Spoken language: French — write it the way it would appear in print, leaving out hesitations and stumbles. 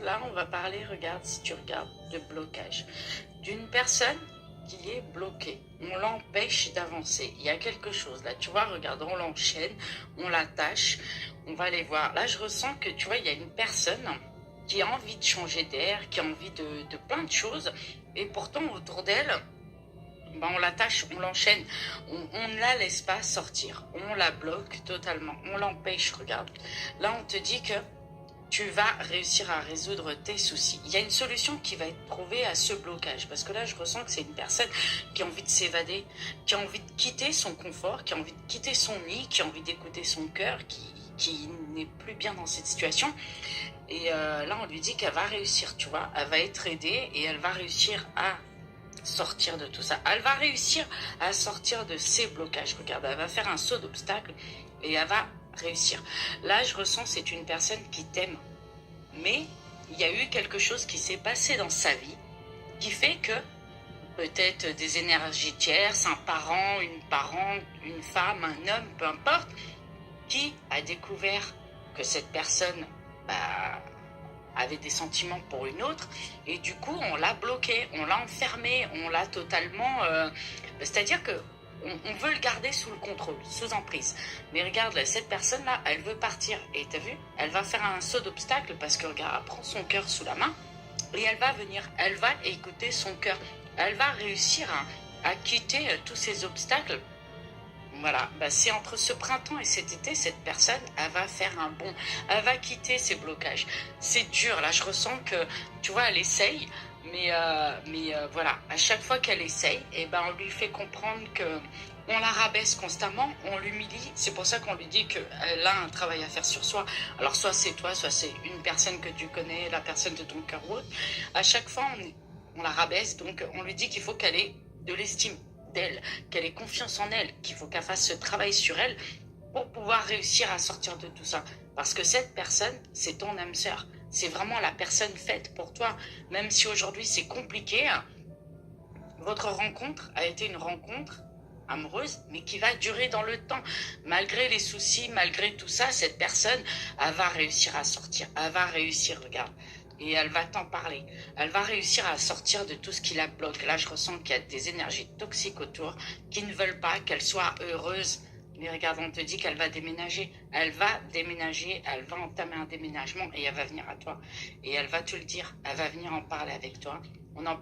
là, on va parler, regarde, si tu regardes, de blocage. D'une personne qui est bloquée. On l'empêche d'avancer. Il y a quelque chose là, tu vois, regarde, on l'enchaîne, on l'attache, on va aller voir. Là, je ressens que, tu vois, il y a une personne qui a envie de changer d'air, qui a envie de plein de choses, et pourtant, autour d'elle, ben, on l'attache, on l'enchaîne, on ne la laisse pas sortir, on la bloque totalement, on l'empêche, regarde. Là, on te dit que tu vas réussir à résoudre tes soucis. Il y a une solution qui va être trouvée à ce blocage, parce que là, je ressens que c'est une personne qui a envie de s'évader, qui a envie de quitter son confort, qui a envie de quitter son nid, qui a envie d'écouter son cœur, qui n'est plus bien dans cette situation. Et là, on lui dit qu'elle va réussir, tu vois, elle va être aidée et elle va réussir à sortir de tout ça. Elle va réussir à sortir de ses blocages. Regarde, elle va faire un saut d'obstacle et elle va réussir. Là, je ressens que c'est une personne qui t'aime. Mais il y a eu quelque chose qui s'est passé dans sa vie qui fait que peut-être des énergies tierces, un parent, une femme, un homme, peu importe, qui a découvert que cette personne avait des sentiments pour une autre, et du coup on l'a bloqué, on l'a enfermé, on l'a totalement... c'est-à-dire que on veut le garder sous le contrôle, sous emprise. Mais regarde, cette personne-là, elle veut partir. Et t'as vu, elle va faire un saut d'obstacle parce que, regarde, elle prend son cœur sous la main et elle va venir, elle va écouter son cœur. Elle va réussir à quitter tous ces obstacles. Voilà, c'est entre ce printemps et cet été, cette personne, elle va faire un bond, elle va quitter ses blocages. C'est dur, là, je ressens que, tu vois, elle essaye, mais voilà, à chaque fois qu'elle essaye, on lui fait comprendre que on la rabaisse constamment, on l'humilie. C'est pour ça qu'on lui dit qu'elle a un travail à faire sur soi. Alors, soit c'est toi, soit c'est une personne que tu connais, la personne de ton cœur ou autre. À chaque fois, on la rabaisse, donc on lui dit qu'il faut qu'elle ait de l'estime d'elle, qu'elle ait confiance en elle, qu'il faut qu'elle fasse ce travail sur elle pour pouvoir réussir à sortir de tout ça. Parce que cette personne, c'est ton âme sœur. C'est vraiment la personne faite pour toi. Même si aujourd'hui c'est compliqué, votre rencontre a été une rencontre amoureuse, mais qui va durer dans le temps. Malgré les soucis, malgré tout ça, cette personne, elle va réussir à sortir. Elle va réussir, regarde. Et elle va t'en parler. Elle va réussir à sortir de tout ce qui la bloque. Là, je ressens qu'il y a des énergies toxiques autour qui ne veulent pas qu'elle soit heureuse. Mais regarde, on te dit qu'elle va déménager. Elle va déménager, elle va entamer un déménagement et elle va venir à toi. Et elle va te le dire. Elle va venir en parler avec toi. On en